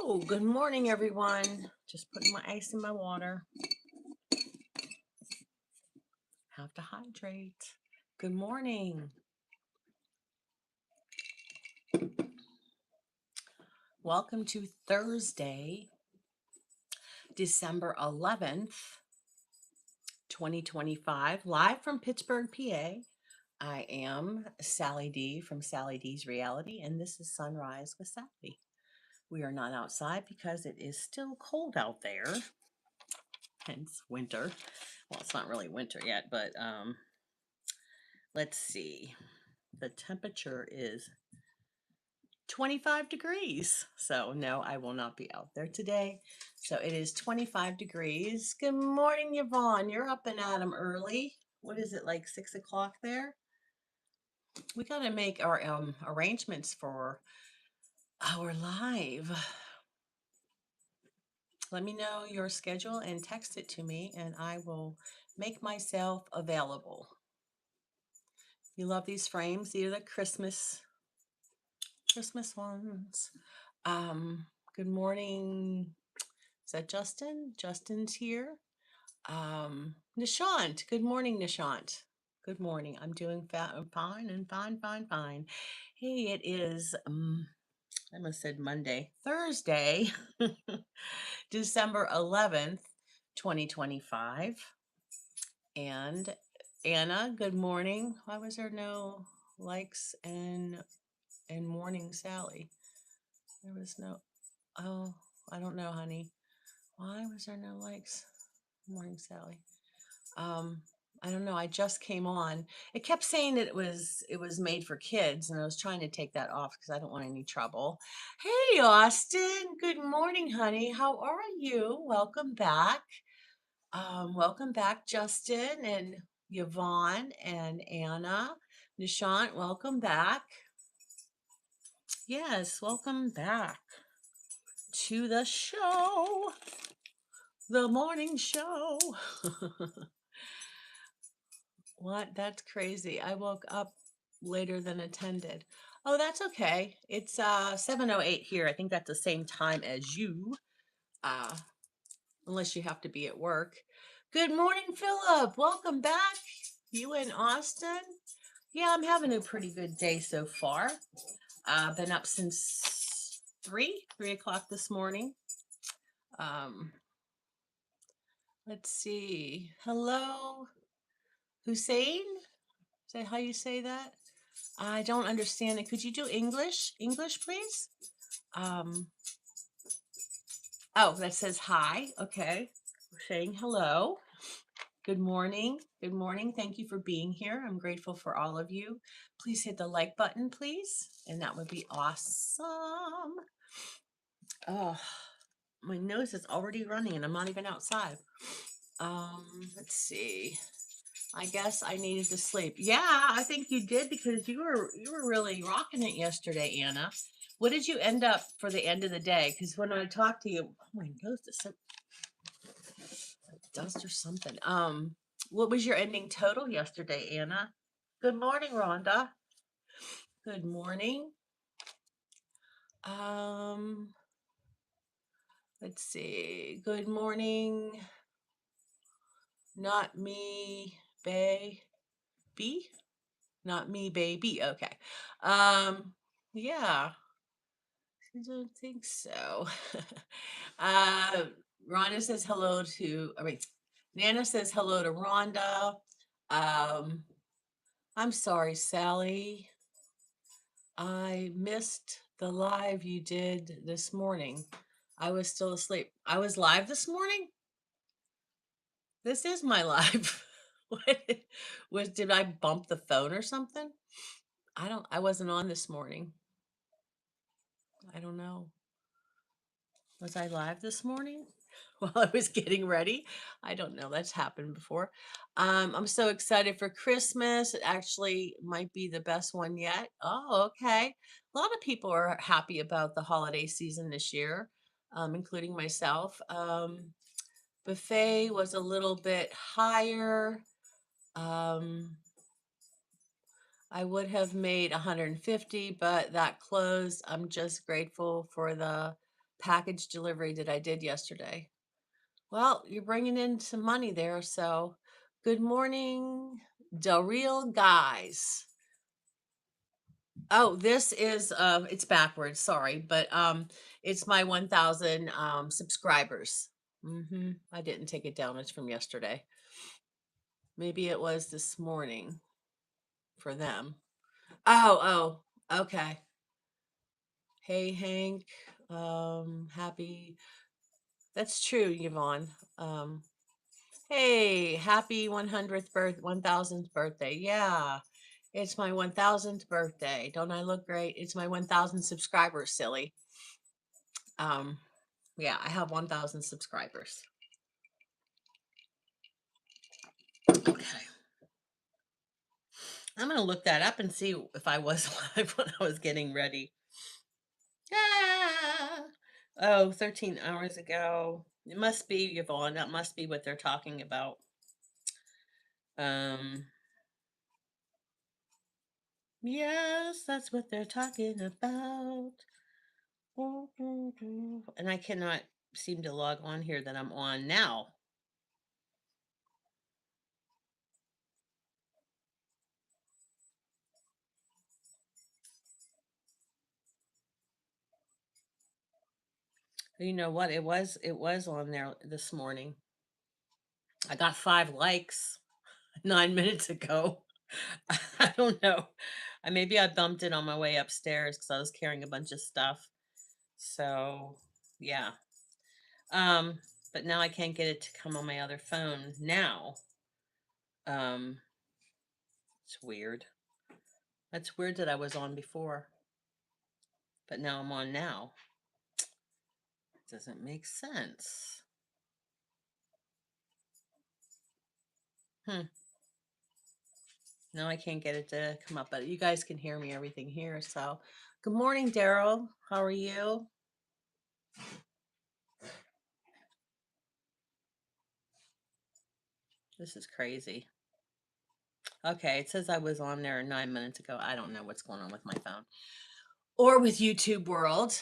Oh, good morning, everyone. Just putting my ice in my water. Have to hydrate. Good morning. Welcome to Thursday, December 11th, 2025, live from Pittsburgh, PA. I am Sally D from Sally D's Reality, and this is Sunrise with Sally. We are not outside because it is still cold out there, hence winter. Well, it's not really winter yet, but let's see. The temperature is 25 degrees. So no, I will not be out there today. So it is 25 degrees. Good morning, Yvonne. You're up and at 'em early. What is it, like 6 o'clock there? We got to make our arrangements for our live. Let me know your schedule and text it to me, and I will make myself available. You love these frames? These are the Christmas ones. Good morning. Is that Justin? Justin's here. Nishant. Good morning, Nishant. Good morning. I'm doing fine and fine. Hey, it is, I almost said Monday, Thursday, December 11th, 2025. And Anna, good morning. Why was there no likes and morning Sally? There was no, oh, I don't know, honey. Why was there no likes? Morning, Sally. Um, I don't know. I just came on. It kept saying that it was made for kids, and I was trying to take that off because I don't want any trouble. Hey, Austin. Good morning, honey. How are you? Welcome back. Welcome back, Justin and Yvonne and Anna. Nishant, welcome back. Yes, welcome back to the show. The morning show. What? That's crazy. I woke up later than attended. Oh, that's okay. It's 7:08 here. I think that's the same time as you. Uh Unless you have to be at work. Good morning, Philip. Welcome back. You in Austin? Yeah, I'm having a pretty good day so far. Been up since 3 o'clock this morning. Um let's see. Hello, Hussein? Is that how you say that? I don't understand it. Could you do English? English, please? Um, oh, that says hi. Okay. We're saying hello. Good morning. Good morning. Thank you for being here. I'm grateful for all of you. Please hit the like button, please. And that would be awesome. Oh, my nose is already running and I'm not even outside. Let's see. I guess I needed to sleep. Yeah, I think you did because you were really rocking it yesterday, Anna. What did you end up for the end of the day? Because when I talked to you, oh my nose, is some dust or something. What was your ending total yesterday, Anna? Good morning, Rhonda. Good morning. Um, let's see. Good morning. Not me, baby. Not me, baby. Okay. Um, yeah. I don't think so. uh, Rhonda says hello to, Nana says hello to Rhonda. Um, I'm sorry, Sally. I missed the live you did this morning. I was still asleep. I was live this morning? This is my live. Did I bump the phone or something? I wasn't on this morning. I don't know. Was I live this morning while I was getting ready? I don't know. That's happened before. I'm so excited for Christmas. It actually might be the best one yet. Oh, okay. A lot of people are happy about the holiday season this year, including myself. Buffet was a little bit higher. Um, I would have made 150, but that closed. I'm just grateful for the package delivery that I did yesterday. Well, you're bringing in some money there. So good morning, the real guys. Oh, this is it's backwards, sorry, but it's my 1,000 subscribers. I didn't take it down. It's from yesterday. Maybe it was this morning for them. Oh, okay. Hey Hank, happy. That's true, Yvonne. Um, hey, happy 1,000th birthday. Yeah. It's my 1,000th birthday. Don't I look great? It's my 1,000 subscribers, silly. Um, yeah, I have 1,000 subscribers. Okay. I'm going to look that up and see if I was live when I was getting ready. Ah! Oh, 13 hours ago. It must be, Yvonne. That must be what they're talking about. Um, yes, that's what they're talking about. And I cannot seem to log on here that I'm on now. You know what? It was on there this morning. I got 5 likes 9 minutes ago. I don't know. Maybe I bumped it on my way upstairs because I was carrying a bunch of stuff. So yeah. Um, but now I can't get it to come on my other phone now. Um, it's weird. That's weird that I was on before, but now I'm on now. Doesn't make sense. Hmm. No, I can't get it to come up, but you guys can hear me, everything here. So good morning, Daryl. How are you? This is crazy. Okay, it says I was on there 9 minutes ago. I don't know what's going on with my phone or with YouTube world.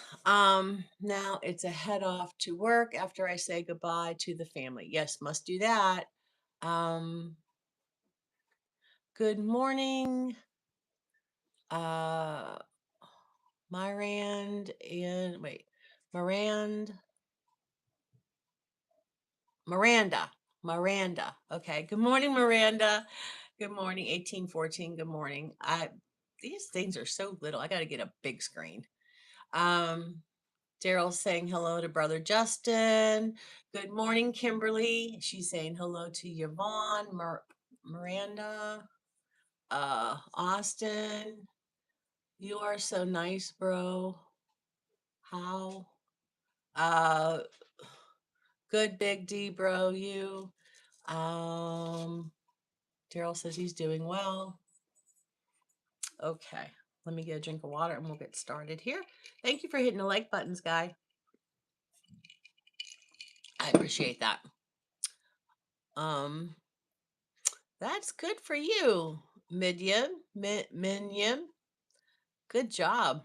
Now it's a head off to work after I say goodbye to the family. Yes, must do that. Um, good morning, uh, Mirand and wait, Mirand, Miranda. Okay. Good morning, Miranda. Good morning, 1814. Good morning. These things are so little. I got to get a big screen. Um, Daryl's saying hello to brother Justin. Good morning, Kimberly. She's saying hello to Yvonne, Miranda, Austin. You are so nice, bro. How? Uh, good big D, bro. You. Um, Daryl says he's doing well. Okay, let me get a drink of water and we'll get started here. Thank you for hitting the like buttons, guy. I appreciate that. Um, that's good for you, Minion. Good job.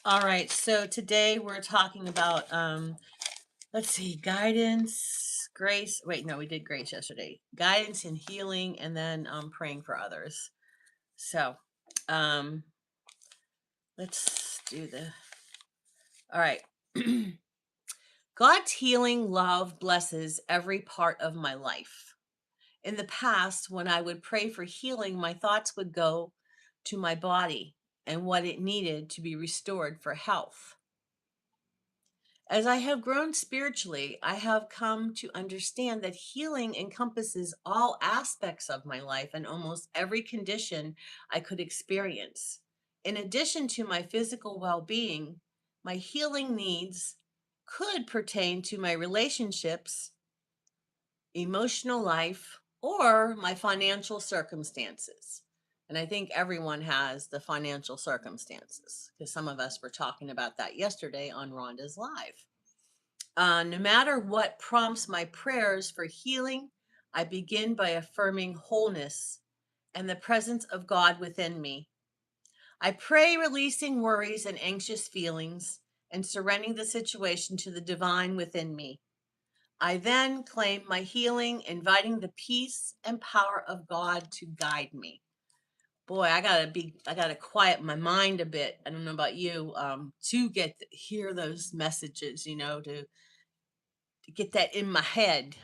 All right, so today we're talking about let's see, guidance, grace. Wait, no, we did grace yesterday. Guidance and healing, and then praying for others. So, um, let's do the. All right. God's healing love blesses every part of my life. In the past, when I would pray for healing, my thoughts would go to my body and what it needed to be restored for health. As I have grown spiritually, I have come to understand that healing encompasses all aspects of my life and almost every condition I could experience. In addition to my physical well being, my healing needs could pertain to my relationships, emotional life, or my financial circumstances. And I think everyone has the financial circumstances because some of us were talking about that yesterday on Rhonda's Live. No matter what prompts my prayers for healing, I begin by affirming wholeness and the presence of God within me. I pray releasing worries and anxious feelings and surrendering the situation to the divine within me. I then claim my healing, inviting the peace and power of God to guide me. Boy, I gotta quiet my mind a bit. I don't know about you, to hear those messages, to get that in my head.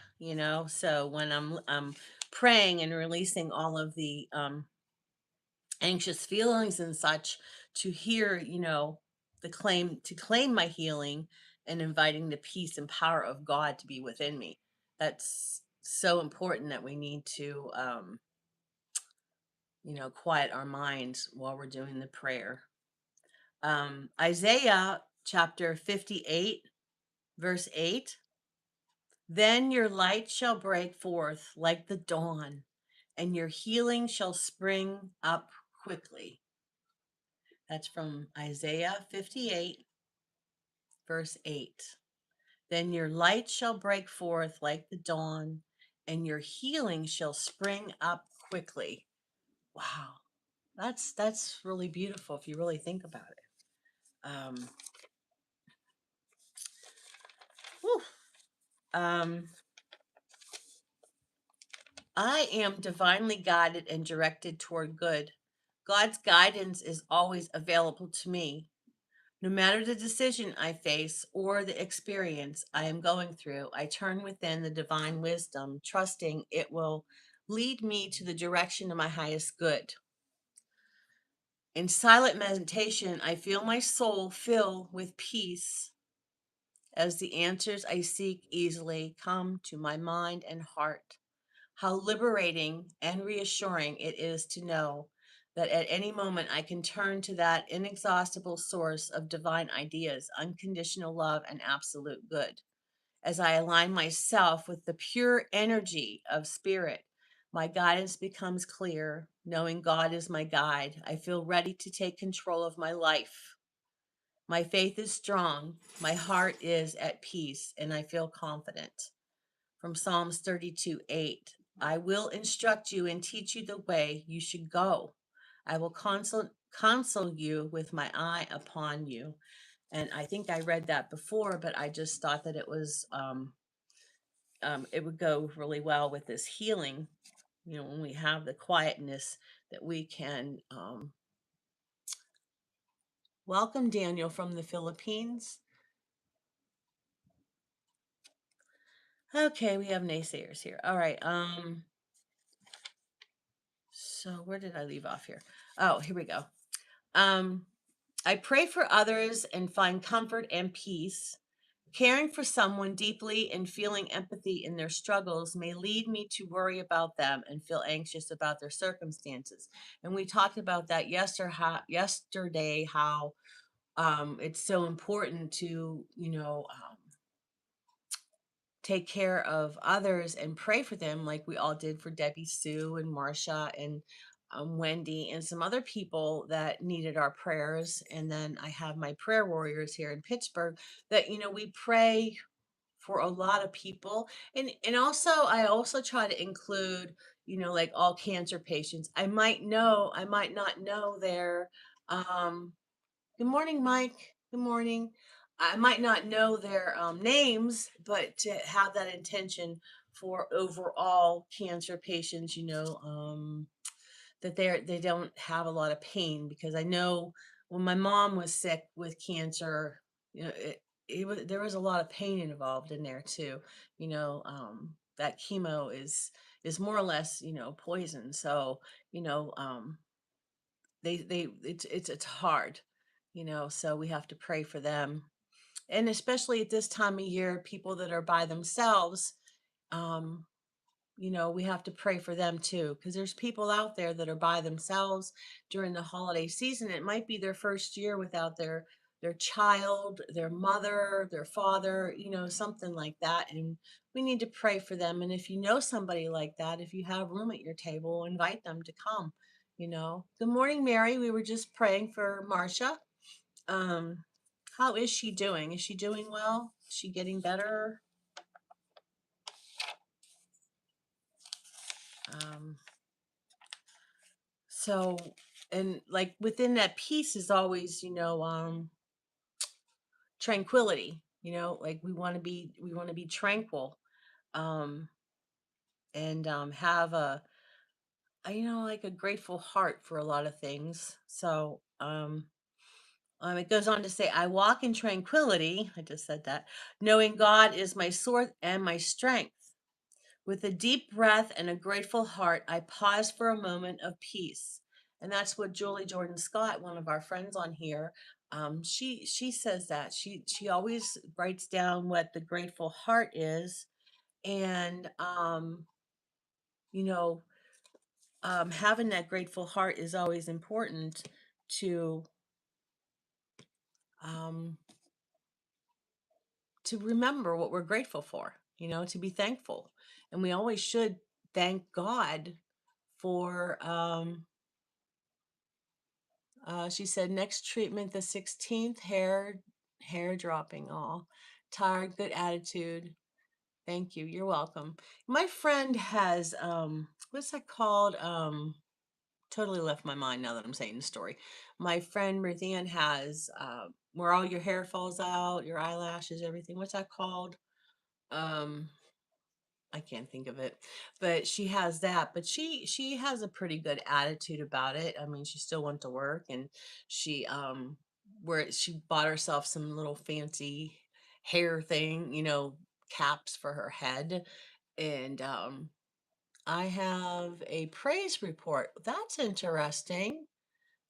So when I'm praying and releasing all of the anxious feelings and such, to hear, to claim my healing and inviting the peace and power of God to be within me. That's so important that we need to, quiet our minds while we're doing the prayer. Isaiah chapter 58, verse 8. Then your light shall break forth like the dawn, and your healing shall spring up quickly. That's from Isaiah 58, verse 8. Then your light shall break forth like the dawn, and your healing shall spring up quickly. Wow. That's really beautiful if you really think about it. Whew. Um, I am divinely guided and directed toward good. God's guidance is always available to me. No matter the decision I face or the experience I am going through, I turn within the divine wisdom, trusting it will lead me to the direction of my highest good. In silent meditation, I feel my soul fill with peace as the answers I seek easily come to my mind and heart. How liberating and reassuring it is to know that at any moment I can turn to that inexhaustible source of divine ideas, unconditional love, and absolute good. As I align myself with the pure energy of spirit, my guidance becomes clear. Knowing God is my guide, I feel ready to take control of my life. My faith is strong, my heart is at peace, and I feel confident. From Psalms 32:8, I will instruct you and teach you the way you should go. I will counsel you with my eye upon you. And I think I read that before, but I just thought that it would go really well with this healing. When we have the quietness that we can, welcome Daniel from the Philippines. Okay, we have naysayers here. All right. So where did I leave off here? Oh, here we go. Um, I pray for others and find comfort and peace. Caring for someone deeply and feeling empathy in their struggles may lead me to worry about them and feel anxious about their circumstances. And we talked about that yesterday, how it's so important to, take care of others and pray for them, like we all did for Debbie Sue and Marcia and Wendy and some other people that needed our prayers. And then I have my prayer warriors here in Pittsburgh that, we pray for a lot of people. And also, I also try to include, like all cancer patients. I might not know their, good morning, Mike. Good morning. I might not know their names, but to have that intention for overall cancer patients, that they don't have a lot of pain, because I know when my mom was sick with cancer, there was a lot of pain involved in there too. That chemo is more or less, poison. So, you know, um, it's hard, so we have to pray for them. And especially at this time of year, people that are by themselves, um we have to pray for them too, because there's people out there that are by themselves during the holiday season. It might be their first year without their child, their mother, their father, something like that. And we need to pray for them. And if you know somebody like that, if you have room at your table, invite them to come. Good morning, Mary. We were just praying for Marcia. um how is she doing? Is she doing well? Is she getting better? um So and like within that peace is always, tranquility, like we want to be tranquil, um, and have like a grateful heart for a lot of things. So, it goes on to say, I walk in tranquility. I just said that, knowing God is my source and my strength. With a deep breath and a grateful heart, I pause for a moment of peace. And that's what Julie Jordan Scott, one of our friends on here, she says that she always writes down what the grateful heart is, and you know, having that grateful heart is always important to um, remember what we're grateful for. To be thankful, and we always should thank God for. She said next treatment the 16th, hair dropping. All tired, good attitude. Thank you. You're welcome. My friend has what's that called? Totally left my mind now that I'm saying the story. My friend Ruthann has where all your hair falls out, your eyelashes, everything. What's that called? Um I can't think of it, but she has that. But she has a pretty good attitude about it. I mean, she still went to work, and she where she bought herself some little fancy hair thing, caps for her head, and I have a praise report. That's interesting.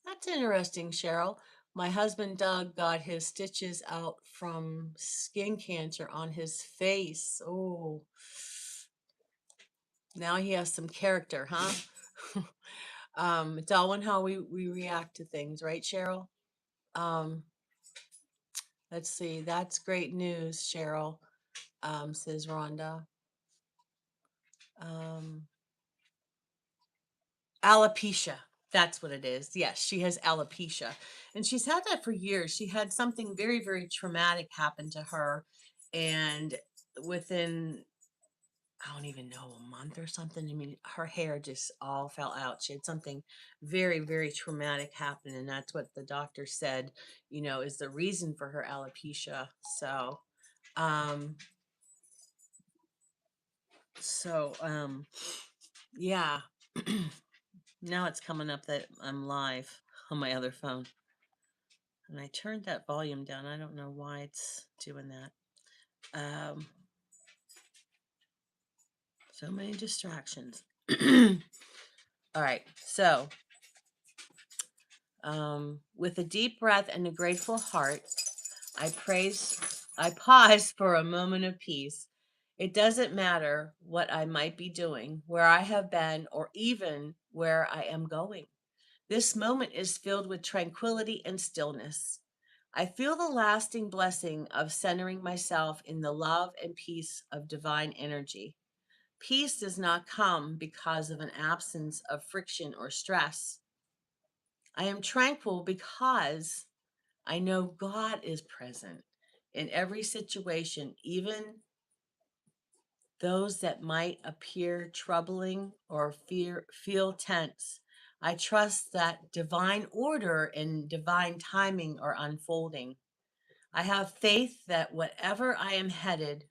That's interesting, Cheryl. My husband Doug got his stitches out from skin cancer on his face. Oh, now he has some character, huh? It's all in how we react to things, right, Cheryl? Um, let's see. That's great news, Cheryl, says Rhonda. Um, alopecia. That's what it is. Yes, she has alopecia. And she's had that for years. She had something very, very traumatic happen to her. And within, I don't even know, a month or something, I mean, her hair just all fell out. She had something very, very traumatic happen. And that's what the doctor said, is the reason for her alopecia. So, um, so, yeah. Now it's coming up that I'm live on my other phone. And I turned that volume down. I don't know why it's doing that. So many distractions. All right. So, with a deep breath and a grateful heart, I pause for a moment of peace. It doesn't matter what I might be doing, where I have been, or even where I am going. This moment is filled with tranquility and stillness. I feel the lasting blessing of centering myself in the love and peace of divine energy. Peace does not come because of an absence of friction or stress. I am tranquil because I know God is present in every situation, even those that might appear troubling or feel tense. I trust that divine order and divine timing are unfolding. I have faith that wherever I am headed,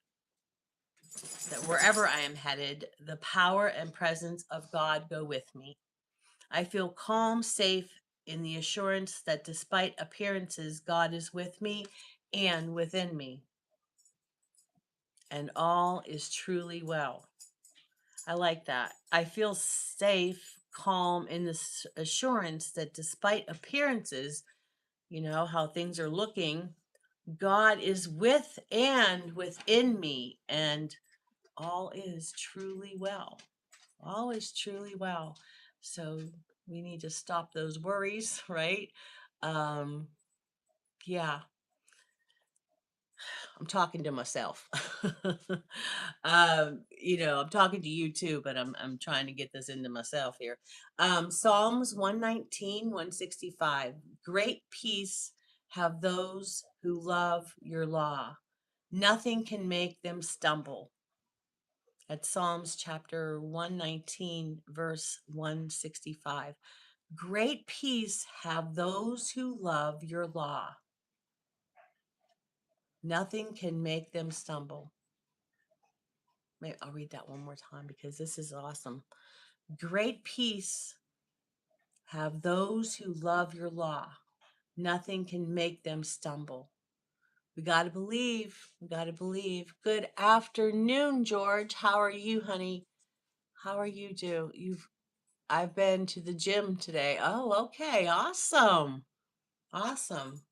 the power and presence of God go with me. I feel calm, safe in the assurance that despite appearances, God is with me and within me, and all is truly well. I like that. I feel safe, calm in this assurance that despite appearances, how things are looking, God is with and within me, and all is truly well. All is truly well. So we need to stop those worries, right? Um, yeah, I'm talking to myself. I'm talking to you too, but I'm trying to get this into myself here. Psalms 119, 165. Great peace have those who love your law. Nothing can make them stumble. At Psalms chapter 119, verse 165. Great peace have those who love your law. Nothing can make them stumble. Maybe I'll read that one more time because this is awesome. Great peace have those who love your law. Nothing can make them stumble. We got to believe. We got to believe. Good afternoon, George. How are you, honey? How are you, I've been to the gym today. Oh, okay. Awesome. Awesome.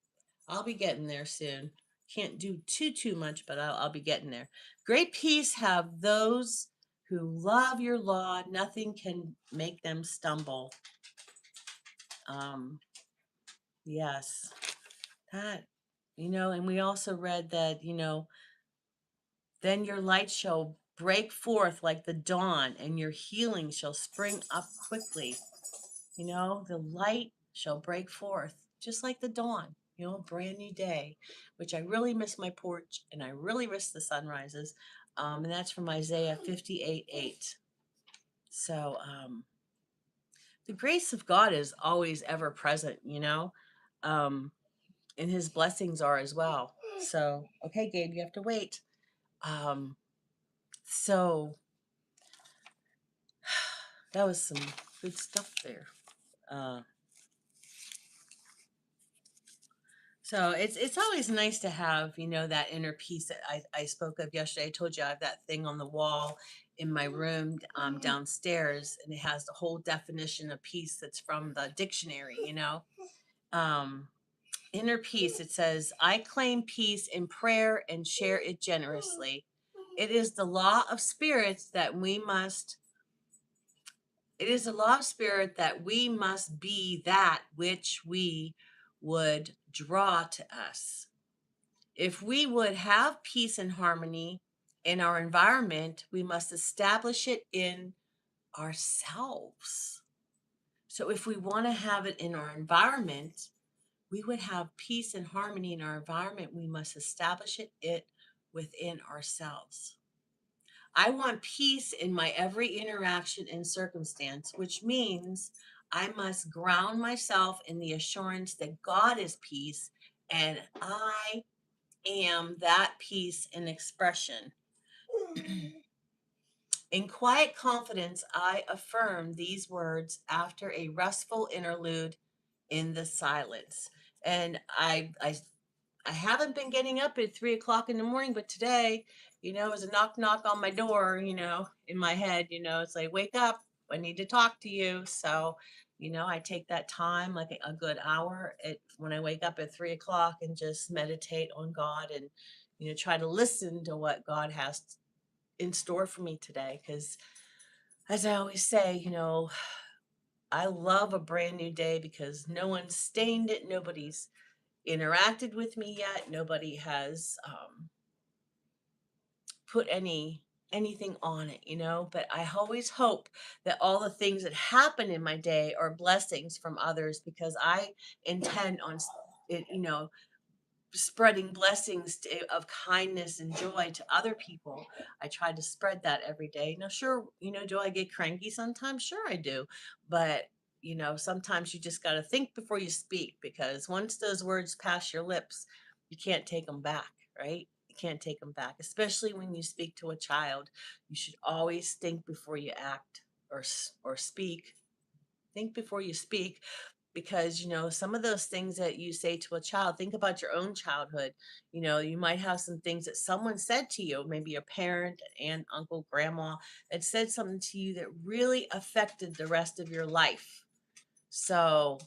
I'll be getting there soon. Can't do too much, but I'll be getting there. Great peace have those who love your law. Nothing can make them stumble. Um, yes, that, and we also read that, then your light shall break forth like the dawn, and your healing shall spring up quickly. The light shall break forth just like the dawn, a brand new day, which I really miss my porch and I really miss the sunrises. And that's from Isaiah 58:8. So the grace of God is always ever present, um, and his blessings are as well. So, okay, Gabe, you have to wait. Um, so that was some good stuff there. Uh, So it's always nice to have, that inner peace that I spoke of yesterday. I told you I have that thing on the wall in my room downstairs, and it has the whole definition of peace that's from the dictionary. Um, Inner peace, it says, I claim peace in prayer and share it generously. It is the law of spirits that we must, it is the law of spirit that we must be that which we would draw to us. If we would have peace and harmony in our environment, we must establish it in ourselves. So, if we want to have it in our environment, we would have peace and harmony in our environment. We must establish it within ourselves. I want peace in my every interaction and circumstance, which means I must ground myself in the assurance that God is peace and I am that peace in expression. In quiet confidence, I affirm these words after a restful interlude in the silence. And I haven't been getting up at 3 o'clock in the morning, but today, it was a knock knock on my door, in my head, it's like, wake up, I need to talk to you. So, I take that time, like a good hour when I wake up at 3 o'clock and just meditate on God and, try to listen to what God has in store for me today. Because as I always say, I love a brand new day because no one's stained it. Nobody's interacted with me yet. Nobody has put anything on it, but I always hope that all the things that happen in my day are blessings from others because I intend on it, spreading blessings of kindness and joy to other people. I try to spread that every day. Now, sure, do I get cranky sometimes? Sure, I do. But, sometimes you just got to think before you speak because once those words pass your lips, you can't take them back, right? You can't take them back, especially when you speak to a child. You should always think before you act or speak. Think before you speak because some of those things that you say to a child, think about your own childhood. You might have some things that someone said to you, maybe a parent, an aunt, uncle, grandma, that said something to you that really affected the rest of your life. So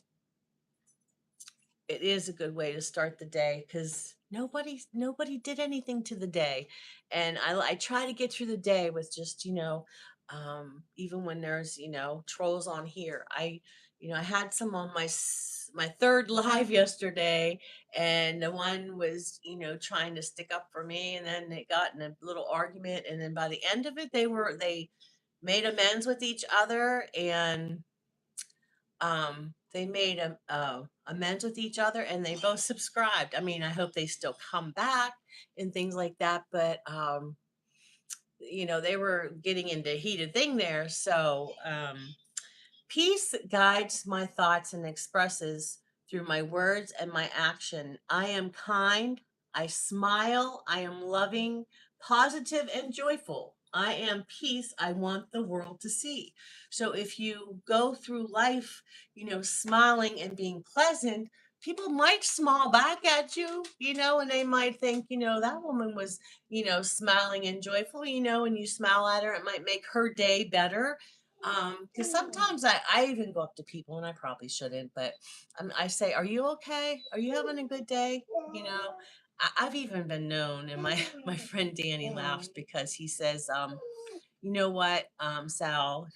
it is a good way to start the day because nobody did anything to the day, and I try to get through the day with just even when there's trolls on here. I had some on my third live yesterday, and the one was trying to stick up for me, and then they got in a little argument, and then by the end of it they made amends with each other, and they made amends with each other and they both subscribed. I mean, I hope they still come back and things like that, but they were getting into a heated thing there. So Peace guides my thoughts and expresses through my words and my action. I am kind, I smile, I am loving, positive, and joyful. I am peace. I want the world to see. So if you go through life, smiling and being pleasant, people might smile back at you, and they might think, that woman was, smiling and joyful, and you smile at her, it might make her day better. Because sometimes I even go up to people, and I probably shouldn't, but I say, "Are you okay? Are you having a good day?" You know, I've even been known, and my my friend Danny laughs because he says, "You know what, Sal?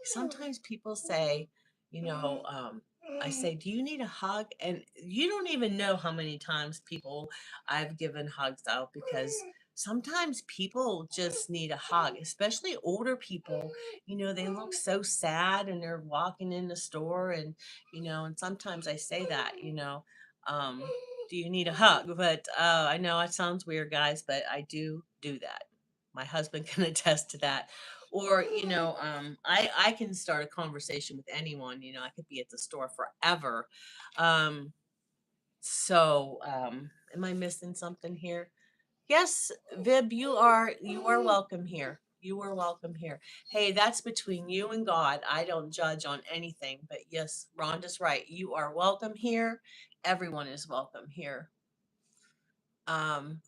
Sometimes people say, you know, um, I say, do you need a hug? And you don't even know how many times people I've given hugs out because sometimes people just need a hug, especially older people. They look so sad and they're walking in the store and sometimes I say that, um, do you need a hug? But I know it sounds weird, guys, but I do that. My husband can attest to that. Or I can start a conversation with anyone. I could be at the store forever. Am I missing something here? Yes, Vib, you are welcome here. You are welcome here. Hey, that's between you and God. I don't judge on anything, but yes, Rhonda's right. You are welcome here. Everyone is welcome here.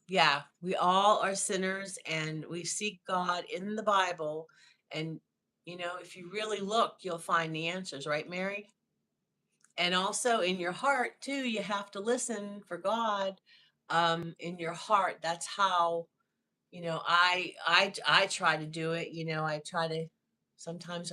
Yeah, we all are sinners and we seek God in the Bible. And if you really look, you'll find the answers, right, Mary? And also in your heart too, you have to listen for God. In your heart, that's how I try to do it. I try to sometimes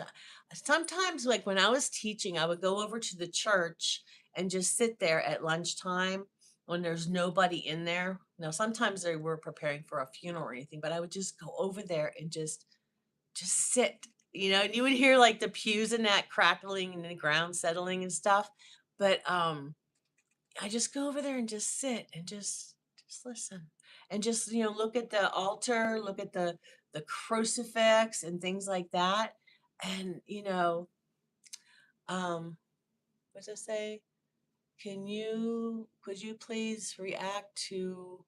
sometimes, like when I was teaching, I would go over to the church and just sit there at lunchtime when there's nobody in there. Now sometimes they were preparing for a funeral or anything, but I would just go over there and just sit, and you would hear like the pews and that crackling and the ground settling and stuff. But I just go over there and just sit and just listen and just look at the altar, look at the crucifix and things like that. And what does it say? Could you please react to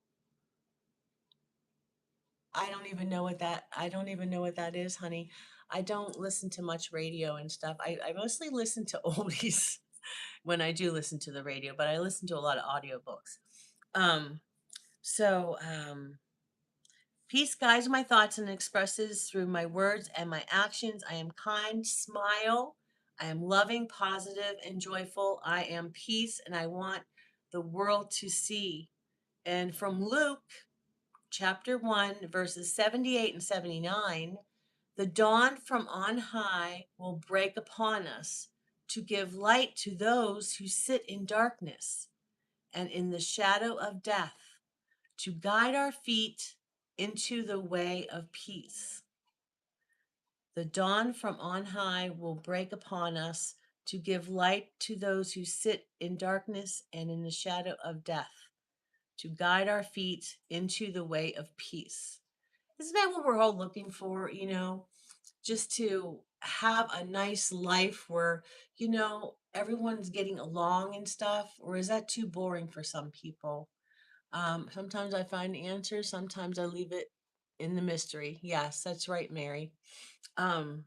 I don't even know what that is, honey. I don't listen to much radio and stuff. I mostly listen to oldies when I do listen to the radio, but I listen to a lot of audiobooks. Um, so peace guides my thoughts and expresses through my words and my actions. I am kind, smile. I am loving, positive, and joyful. I am peace, and I want the world to see. And from Luke chapter 1, verses 78 and 79, the dawn from on high will break upon us to give light to those who sit in darkness and in the shadow of death, to guide our feet into the way of peace. The dawn from on high will break upon us to give light to those who sit in darkness and in the shadow of death, to guide our feet into the way of peace. Isn't that what we're all looking for? Just to have a nice life where, everyone's getting along and stuff? Or is that too boring for some people? Sometimes I find answers, sometimes I leave it in the mystery. Yes, that's right, Mary. Um,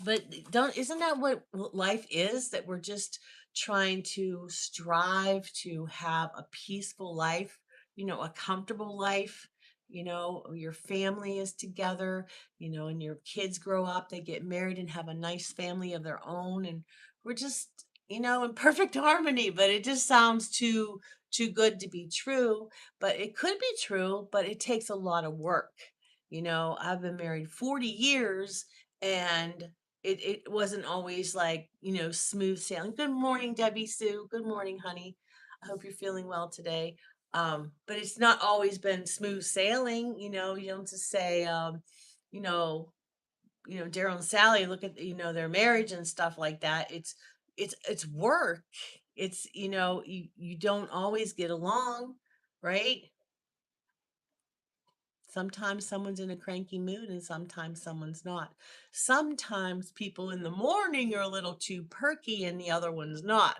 but don't isn't that what life is? That we're just trying to strive to have a peaceful life, a comfortable life, your family is together, and your kids grow up, they get married and have a nice family of their own, and we're just, in perfect harmony. But it just sounds too good to be true. But it could be true, but it takes a lot of work. I've been married 40 years, and it wasn't always like, smooth sailing. Good morning, Debbie Sue. Good morning, honey. I hope you're feeling well today. But it's not always been smooth sailing. You don't just say, you know, Daryl and Sally look at, their marriage and stuff like that. It's work. It's, you don't always get along, right? Sometimes someone's in a cranky mood and sometimes someone's not. Sometimes people in the morning are a little too perky and the other one's not.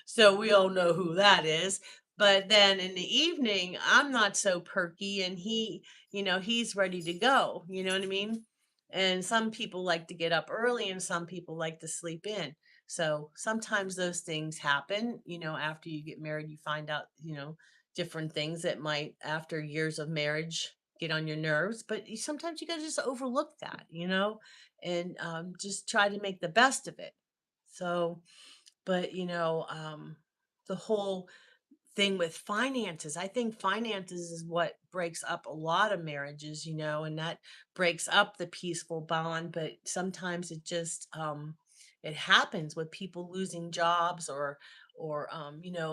So we all know who that is. But then in the evening, I'm not so perky and he's ready to go. You know what I mean? And some people like to get up early and some people like to sleep in. So sometimes those things happen, after you get married, you find out, different things that might, after years of marriage, get on your nerves. But sometimes you got to just overlook that, and just try to make the best of it. So, but the whole thing with finances, I think finances is what breaks up a lot of marriages, and that breaks up the peaceful bond. But sometimes it happens with people losing jobs, or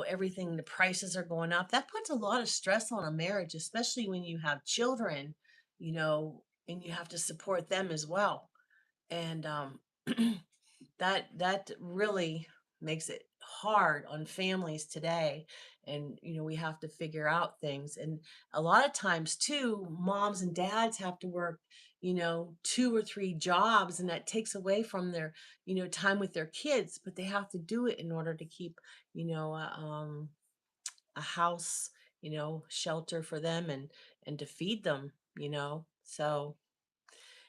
everything, the prices are going up. That puts a lot of stress on a marriage, especially when you have children, and you have to support them as well. And that really makes it hard on families today. And we have to figure out things, and a lot of times too, moms and dads have to work, two or three jobs, and that takes away from their, time with their kids, but they have to do it in order to keep, you know a, um, a house, shelter for them, and to feed them, so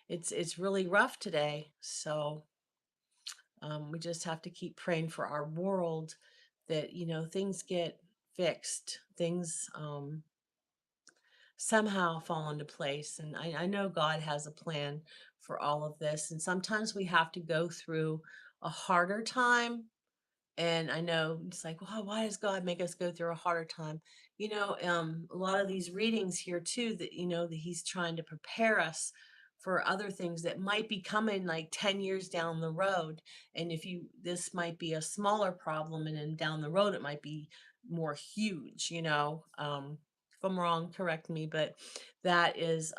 it's really rough today. So we just have to keep praying for our world that, things get fixed, things somehow fall into place. And I know God has a plan for all of this. And sometimes we have to go through a harder time, and I know it's like, well, why does God make us go through a harder time? A lot of these readings here too, that that He's trying to prepare us for other things that might be coming like 10 years down the road. And this might be a smaller problem, and then down the road it might be more huge, if I'm wrong, correct me, but that is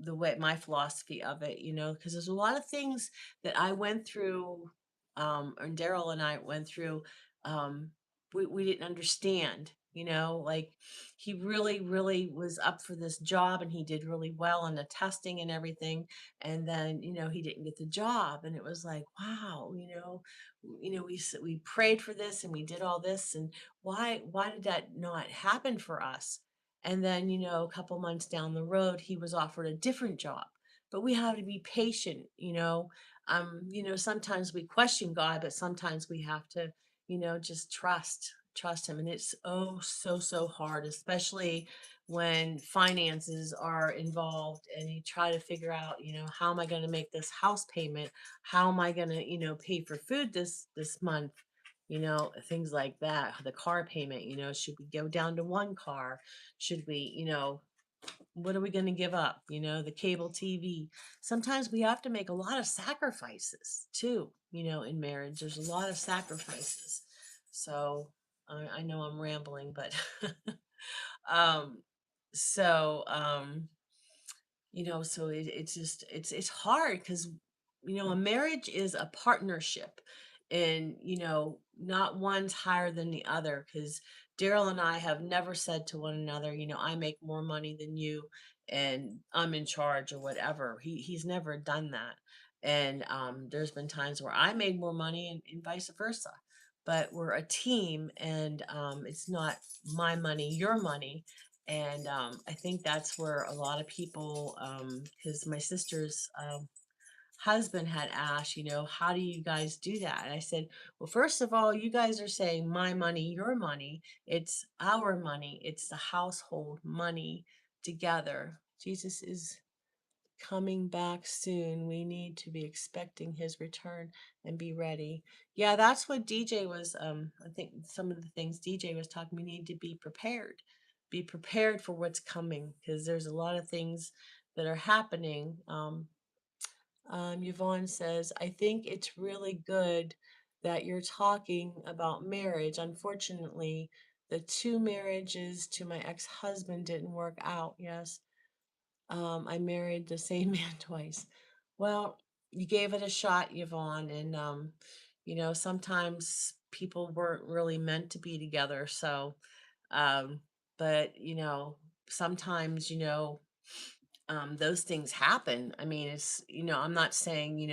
the way, my philosophy of it, because there's a lot of things that I went through, and Daryl and I went through, um, we didn't understand, like he really, really was up for this job and he did really well on the testing and everything. And then, he didn't get the job. And it was like, wow, we prayed for this and we did all this. And why did that not happen for us? And then, a couple months down the road, he was offered a different job. But we have to be patient, sometimes we question God, but sometimes we have to, just trust him. And it's oh so, so hard, especially when finances are involved and you try to figure out, how am I going to make this house payment? How am I going to, pay for food this month? Things like that. The car payment, should we go down to one car? Should we, what are we going to give up? The cable TV. Sometimes we have to make a lot of sacrifices too, in marriage. There's a lot of sacrifices. So I know I'm rambling, but um, so so it's just it's hard because a marriage is a partnership, and not one's higher than the other, because Daryl and I have never said to one another, I make more money than you and I'm in charge or whatever. He's never done that. And there's been times where I made more money, and vice versa, but we're a team, and it's not my money, your money. And I think that's where a lot of people, because my sister's husband had asked, how do you guys do that? And I said, well, first of all, you guys are saying my money, your money. It's our money. It's the household money together. Jesus is coming back soon. We need to be expecting his return and be ready. Yeah, that's what DJ was, I think some of the things DJ was talking, we need to be prepared. Be prepared for what's coming, because there's a lot of things that are happening. Yvonne says, I think it's really good that you're talking about marriage. Unfortunately, the two marriages to my ex-husband didn't work out. Yes. I married the same man twice. Well, you gave it a shot, Yvonne, and sometimes people weren't really meant to be together. So, um, but sometimes, those things happen. I mean, I'm not saying,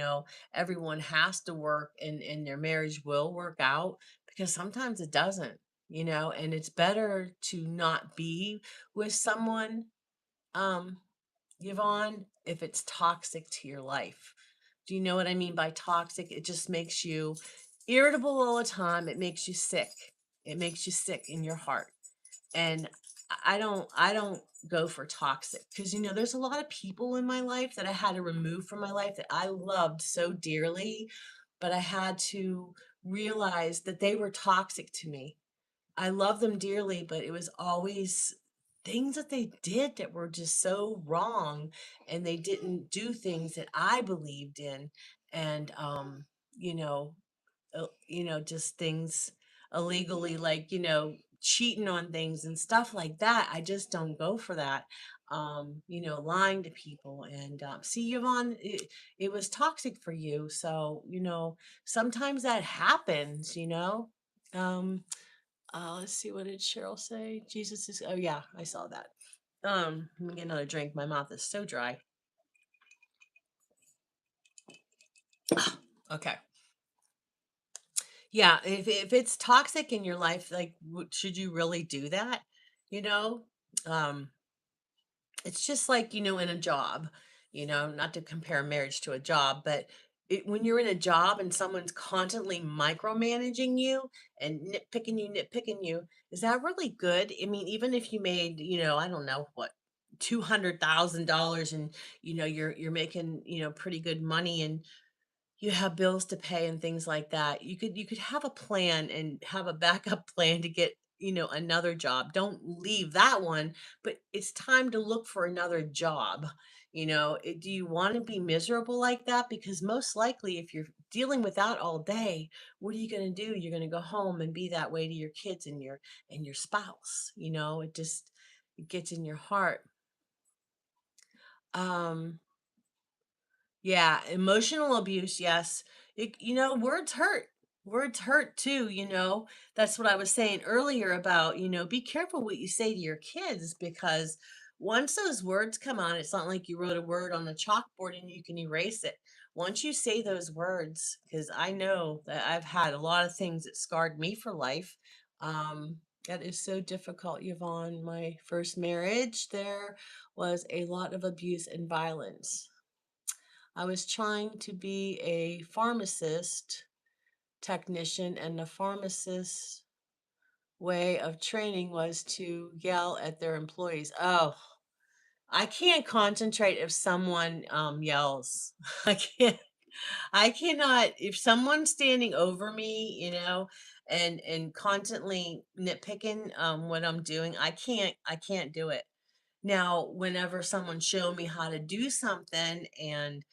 everyone has to work and their marriage will work out, because sometimes it doesn't, and it's better to not be with someone, um, Yvonne, if it's toxic to your life. Do you know what I mean by toxic? It just makes you irritable all the time. It makes you sick. It makes you sick in your heart. And I don't go for toxic, because there's a lot of people in my life that I had to remove from my life that I loved so dearly, but I had to realize that they were toxic to me. I love them dearly, but it was always things that they did that were just so wrong, and they didn't do things that I believed in. And you know, just things illegally, like, cheating on things and stuff like that. I just don't go for that. Lying to people. And see, Yvonne, it was toxic for you. So, sometimes that happens, Um, let's see, what did Cheryl say? Jesus is, oh yeah, I saw that. Let me get another drink. My mouth is so dry. Okay. Yeah, if it's toxic in your life, like, should you really do that? You know, um, it's just like, in a job, not to compare marriage to a job, but when you're in a job and someone's constantly micromanaging you and nitpicking you, is that really good? I mean, even if you made, I don't know what, $200,000, and you're making, pretty good money, and you have bills to pay and things like that. You could have a plan and have a backup plan to get, another job. Don't leave that one, but it's time to look for another job. Do you want to be miserable like that? Because most likely, if you're dealing with that all day, what are you going to do? You're going to go home and be that way to your kids and your spouse. It gets in your heart. Um, Yeah, emotional abuse, yes. Words hurt. Words hurt too, That's what I was saying earlier about, be careful what you say to your kids, because once those words come on, it's not like you wrote a word on the chalkboard and you can erase it. Once you say those words, because I know that I've had a lot of things that scarred me for life. Um, that is so difficult, Yvonne. My first marriage, there was a lot of abuse and violence. I was trying to be a pharmacist technician, and the pharmacist way of training was to yell at their employees. Oh, I can't concentrate if someone yells. I can't. I cannot. If someone's standing over me, and constantly nitpicking what I'm doing, I can't. I can't do it. Now, whenever someone showed me how to do something, and,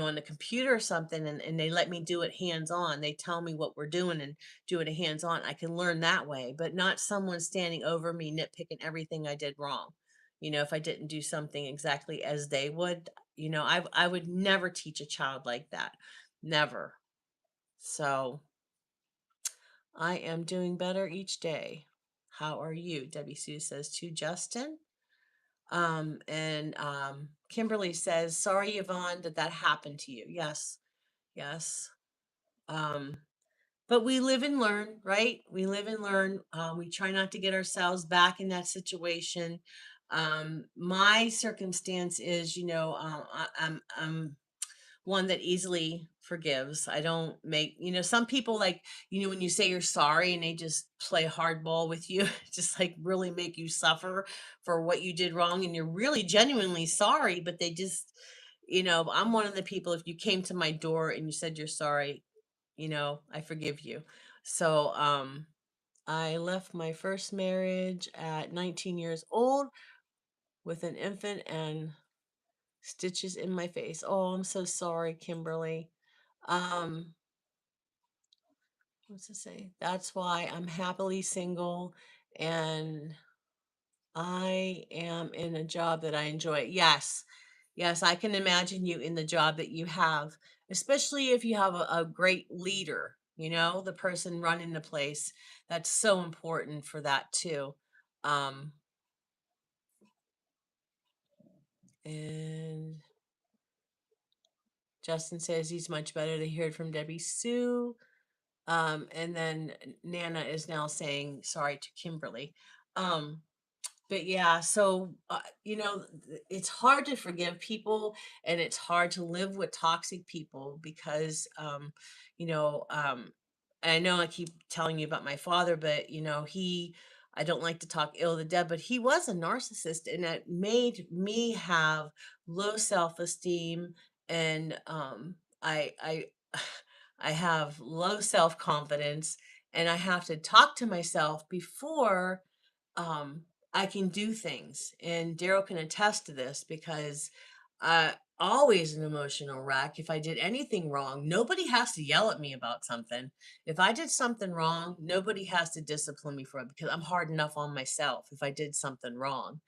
on the computer or something, and they let me do it hands on, they tell me what we're doing and do it hands on, I can learn that way, but not someone standing over me nitpicking everything I did wrong. If I didn't do something exactly as they would, I would never teach a child like that. Never. So I am doing better each day. How are you? Debbie Sue says to Justin. And Kimberly says, sorry, Yvonne, that happened to you. Yes, yes. Um, but we live and learn, right? We live and learn. We try not to get ourselves back in that situation. My circumstance is, I'm one that easily forgives. I don't make, some people, like, when you say you're sorry and they just play hardball with you, just like really make you suffer for what you did wrong. And you're really genuinely sorry, but they just, I'm one of the people, if you came to my door and you said you're sorry, I forgive you. So, I left my first marriage at 19 years old with an infant and stitches in my face. Oh, I'm so sorry, Kimberly. Um, what's it say? That's why I'm happily single, and I am in a job that I enjoy. Yes. Yes, I can imagine you in the job that you have, especially if you have a great leader, the person running the place. That's so important for that too. Um, And Justin says he's much better to hear it from Debbie Sue. And then Nana is now saying sorry to Kimberly. Um, but yeah, so it's hard to forgive people, and it's hard to live with toxic people because you know um I know I keep telling you about my father, but I don't like to talk ill of the dead, but he was a narcissist, and it made me have low self-esteem. And I I have low self-confidence, and I have to talk to myself before um, I can do things. And Daryl can attest to this because always an emotional wreck. If I did anything wrong, nobody has to yell at me about something. If I did something wrong, nobody has to discipline me for it because I'm hard enough on myself if I did something wrong.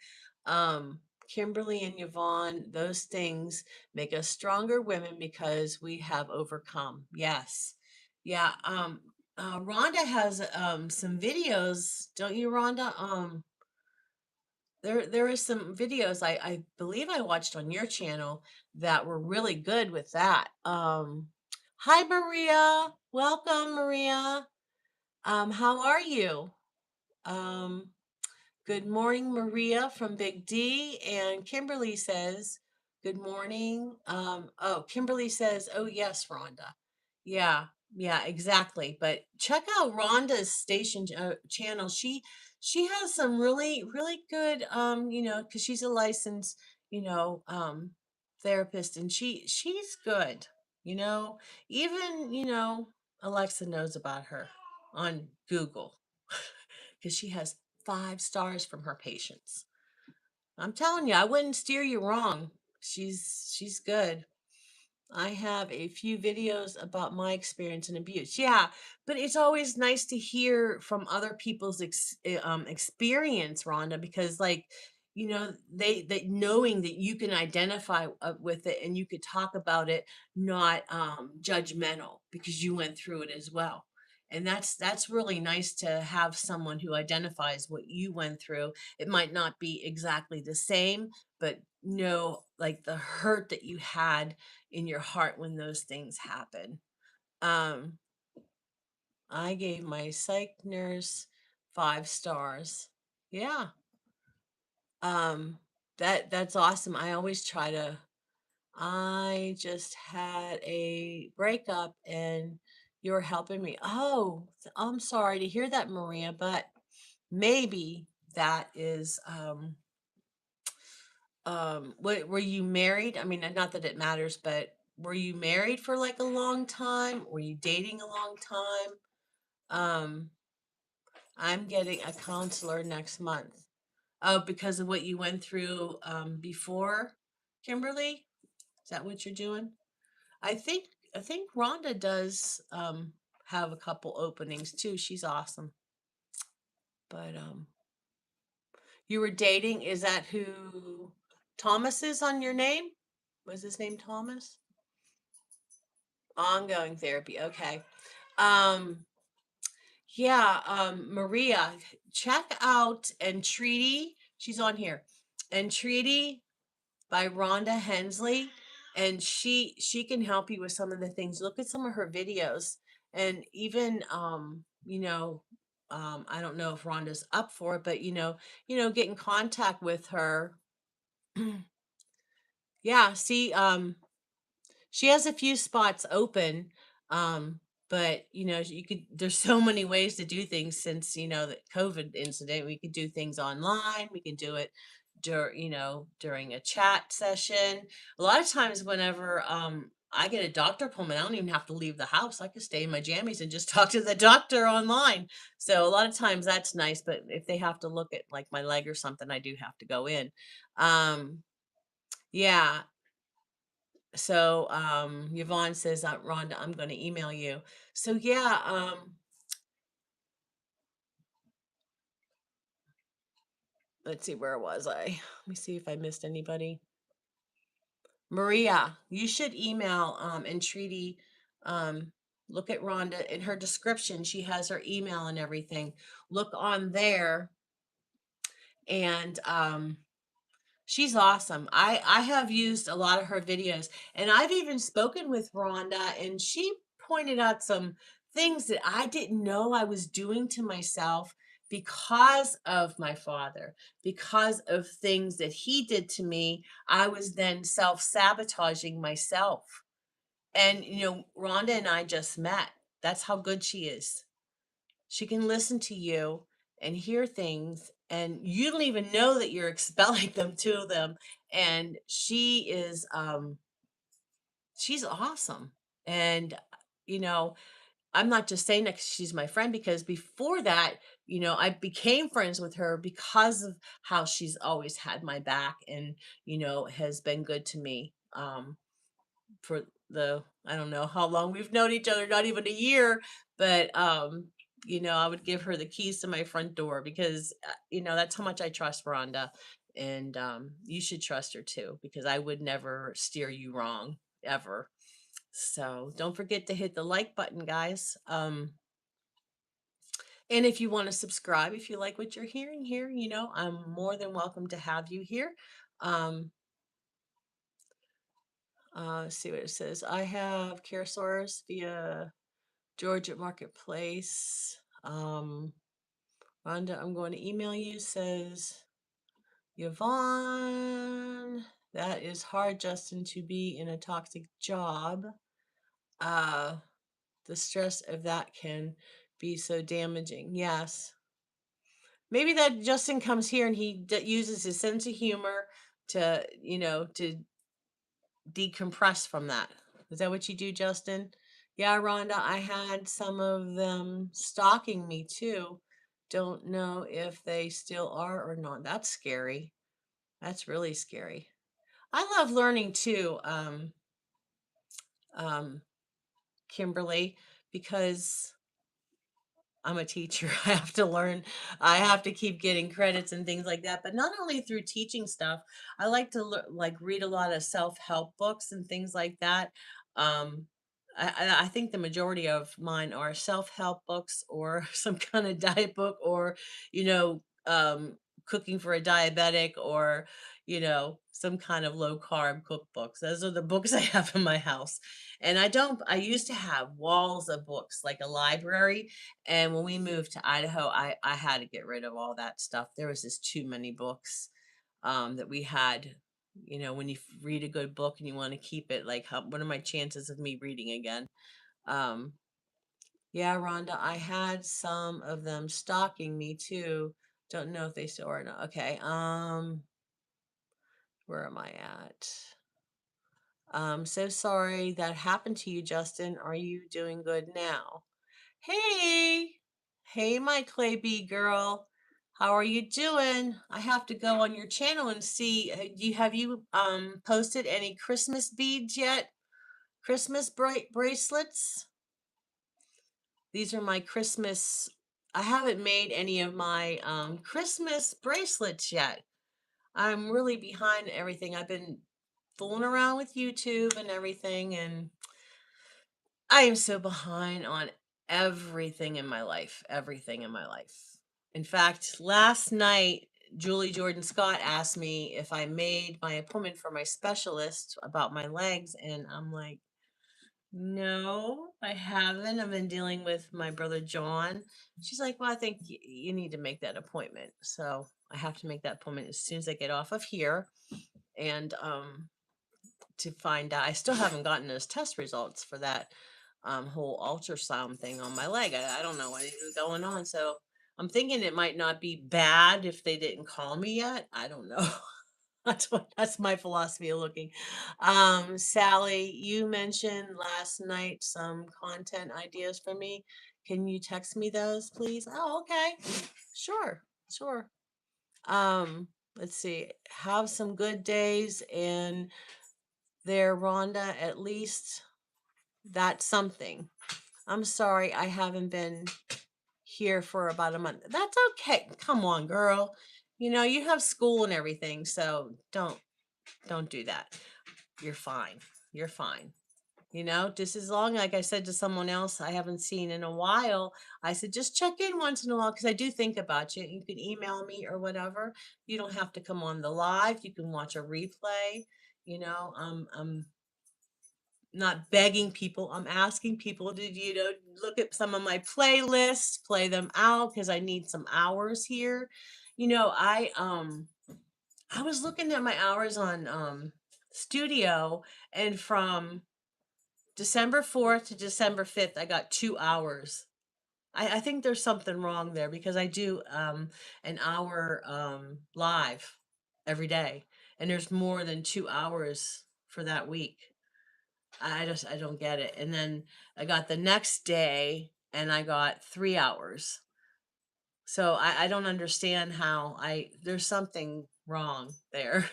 Um, Kimberly and Yvonne, those things make us stronger women because we have overcome. Yes. Yeah. Rhonda has some videos, don't you, Rhonda? There is some videos I believe I watched on your channel that were really good with that. Hi Maria, welcome Maria. How are you? Um, Good morning, Maria from Big D. And Kimberly says, good morning. Kimberly says, oh, yes, Rhonda. Yeah, yeah, exactly. But check out Rhonda's station channel. She has some really, really good, because she's a licensed, therapist, and she's good, you know, even, Alexa knows about her on Google because she has 5 stars from her patients. I'm telling you, I wouldn't steer you wrong. She's good. I have a few videos about my experience in abuse. Yeah, but it's always nice to hear from other people's experience, Rhonda, because they knowing that you can identify with it and you could talk about it, not judgmental because you went through it as well. And that's really nice to have someone who identifies what you went through. It might not be exactly the same, but know like the hurt that you had in your heart when those things happen. Um, I gave my psych nurse 5 stars. Yeah. Um, that's awesome. I just had a breakup and you're helping me. Oh, I'm sorry to hear that, Maria, but maybe that is were you married? I mean, not that it matters, but were you married for like a long time? Were you dating a long time? Um, I'm getting a counselor next month. Oh, because of what you went through before, Kimberly? Is that what you're doing? I think I think Rhonda does have a couple openings too. She's awesome. But you were dating, is that who Thomas is on your name? Was his name Thomas? Ongoing therapy. Okay. Um, yeah, Maria, check out Entreaty. She's on here. Entreaty by Rhonda Hensley. And she can help you with some of the things. Look at some of her videos. And even I don't know if Rhonda's up for it, but get in contact with her. Yeah, see, she has a few spots open, but you could. There's so many ways to do things since the COVID incident. We could do things online. We can do it during a chat session. A lot of times, whenever I get a doctor appointment, I don't even have to leave the house. I could stay in my jammies and just talk to the doctor online. So a lot of times that's nice. But if they have to look at like my leg or something, I do have to go in. Um, yeah, so Yvonne says, Rhonda, I'm going to email you. So yeah, let's see, where was I? Let me see if I missed anybody. Maria, you should email Entreaty. Um, look at Rhonda in her description. She has her email and everything. Look on there, and She's awesome. I have used a lot of her videos, and I've even spoken with Rhonda, and she pointed out some things that I didn't know I was doing to myself because of my father, because of things that he did to me. I was then self-sabotaging myself. And Rhonda and I just met. That's how good she is. She can listen to you and hear things, and you don't even know that you're expelling them to them. And she's awesome. And you know, I'm not just saying that 'cause she's my friend, because before that, I became friends with her because of how she's always had my back and, has been good to me. For the I don't know how long we've known each other, not even a year, but I would give her the keys to my front door because that's how much I trust Rhonda, and you should trust her too because I would never steer you wrong ever. So don't forget to hit the like button, guys. And if you want to subscribe, if you like what you're hearing here, I'm more than welcome to have you here. Um, let's see what it says. I have care source via Georgia Marketplace. Rhonda, I'm going to email you, says Yvonne. That is hard, Justin, to be in a toxic job. Uh, the stress of that can be so damaging. Yes. Maybe that Justin comes here and he uses his sense of humor to decompress from that. Is that what you do, Justin? Yeah, Rhonda, I had some of them stalking me too. Don't know if they still are or not. That's scary. That's really scary. I love learning too, um, Kimberly, because I'm a teacher. I have to learn. I have to keep getting credits and things like that. But not only through teaching stuff, I like to like read a lot of self-help books and things like that. Um, I think the majority of mine are self-help books or some kind of diet book, or cooking for a diabetic, or some kind of low carb cookbooks. Those are the books I have in my house. And I used to have walls of books, like a library, and when we moved to Idaho, I had to get rid of all that stuff. There was just too many books that we had. When you read a good book and you want to keep it, like, what are my chances of me reading again? Um, yeah, Rhonda, I had some of them stalking me too. Don't know if they still are or not. Okay. Where am I at? So sorry that happened to you, Justin. Are you doing good now? Hey, hey, my clay bee girl. How are you doing? I have to go on your channel and see. Have you posted any Christmas beads yet? Christmas bracelets? These are my Christmas. I haven't made any of my Christmas bracelets yet. I'm really behind everything. I've been fooling around with YouTube and everything, and I am so behind on everything in my life, everything in my life. In fact, last night, Julie Jordan Scott asked me if I made my appointment for my specialist about my legs, and I'm like, no, I haven't. I've been dealing with my brother John. She's like, well, I think you need to make that appointment. So I have to make that appointment as soon as I get off of here. And to find out. I still haven't gotten those test results for that whole ultrasound thing on my leg. I don't know what is going on. So I'm thinking it might not be bad if they didn't call me yet. I don't know. That's my philosophy of looking. Sally, you mentioned last night some content ideas for me. Can you text me those, please? Oh, okay. Sure, sure. Let's see. Have some good days and there, Rhonda, at least that's something. I'm sorry I haven't been here for about a month. That's okay. Come on, girl. You have school and everything, so don't do that. You're fine. You're fine. Just as long, like I said to someone else I haven't seen in a while, I said, just check in once in a while because I do think about you. You can email me or whatever. You don't have to come on the live. You can watch a replay. I'm not begging people. I'm asking people to, look at some of my playlists, play them out because I need some hours here. I was looking at my hours on Studio, and from December 4th to December 5th, I got 2 hours. I think there's something wrong there because I do an hour live every day, and there's more than 2 hours for that week. I don't get it. And then I got the next day, and I got 3 hours. So I don't understand how there's something wrong there.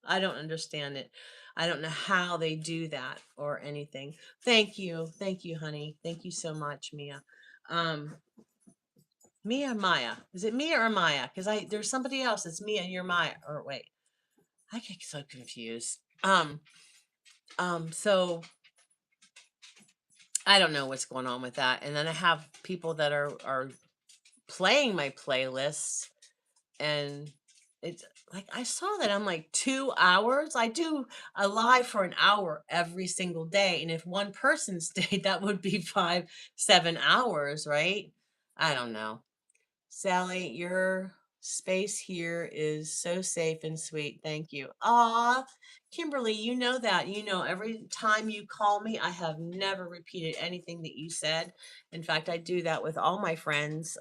I don't understand it. I don't know how they do that or anything. Thank you. Thank you, honey. Thank you so much, Mia. Um, Mia or Maya? Is it Mia or Maya? Because there's somebody else. It's Mia and you're Maya. Or wait, I get so confused. So I don't know what's going on with that. And then I have people that are playing my playlists, and it's like I saw that I'm like 2 hours. I do a live for an hour every single day, and if one person stayed, that would be 7 hours, right? I don't know. Sally, your space here is so safe and sweet. Thank you. Ah, Kimberly, you know that. Every time you call me, I have never repeated anything that you said. In fact, I do that with all my friends.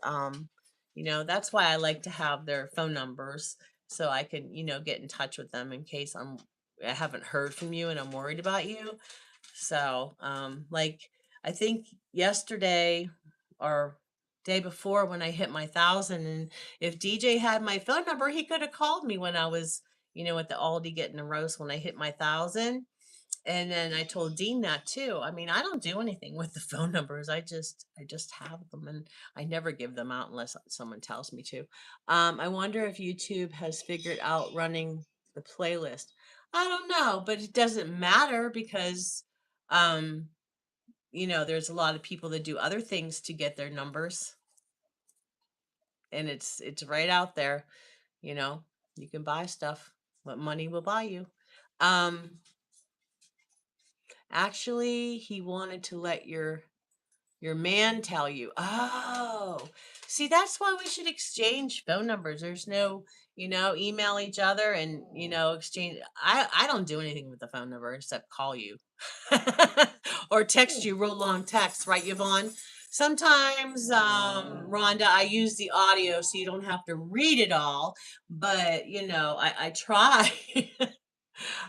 That's why I like to have their phone numbers so I can, get in touch with them in case I haven't heard from you and I'm worried about you. So, like I think yesterday or day before when I hit my 1,000, and if DJ had my phone number, he could have called me when I was, at the Aldi getting a roast when I hit my 1,000. And then I told Dean that too. I mean, I don't do anything with the phone numbers. I just have them, and I never give them out unless someone tells me to. I wonder if YouTube has figured out running the playlist. I don't know, but it doesn't matter because um, there's a lot of people that do other things to get their numbers, and it's right out there. You know, you can buy stuff. What money will buy you. Um, Actually, he wanted to let your man tell you. Oh, see, that's why we should exchange phone numbers. There's no, email each other and, exchange. I don't do anything with the phone number except call you or text you real long texts, right, Yvonne? Sometimes, Rhonda, I use the audio so you don't have to read it all, but, I try.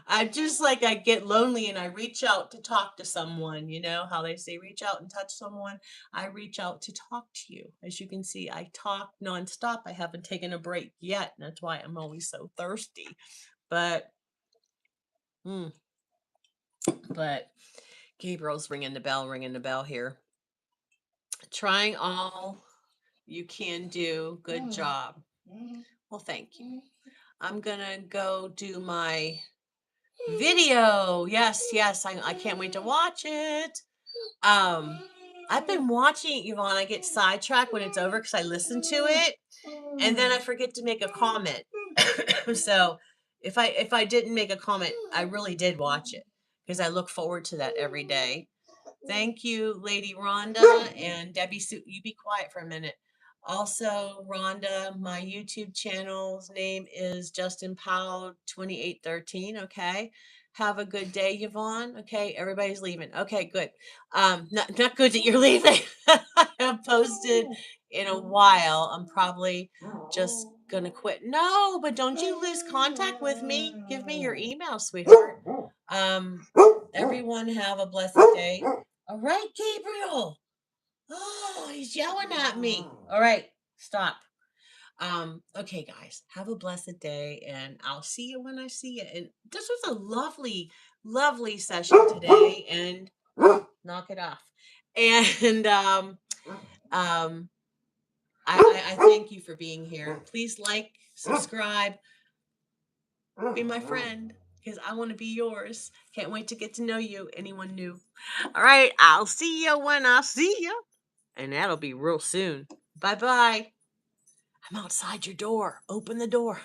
I just like I get lonely and I reach out to talk to someone, how they say reach out and touch someone. I reach out to talk to you. As you can see, I talk nonstop. I haven't taken a break yet. And that's why I'm always so thirsty. But, mm, but Gabriel's ringing the bell here. Trying all you can do. Good job. Well, thank you. I'm going to go do my video. Yes, I can't wait to watch it. Um, I've been watching Yvonne. I get sidetracked when it's over because I listen to it and then I forget to make a comment. So if I didn't make a comment, I really did watch it because I look forward to that every day. Thank you, Lady Rhonda and Debbie Sue. You be quiet for a minute. Also, Rhonda, my YouTube channel's name is Justin Powell 2813. Okay. Have a good day, Yvonne. Okay, everybody's leaving. Okay, good. Not good that you're leaving. I have posted in a while. I'm probably just gonna quit. No, but don't you lose contact with me. Give me your email, sweetheart. Um, Everyone have a blessed day. All right, Gabriel. Oh, he's yelling at me. All right, stop. Okay, guys, have a blessed day, and I'll see you when I see you. And this was a lovely, lovely session today, and knock it off. And um, I thank you for being here. Please like, subscribe, be my friend. because I want to be yours. Can't wait to get to know you, anyone new. All right, I'll see you when I see you, and that'll be real soon. Bye bye. I'm outside your door. Open the door.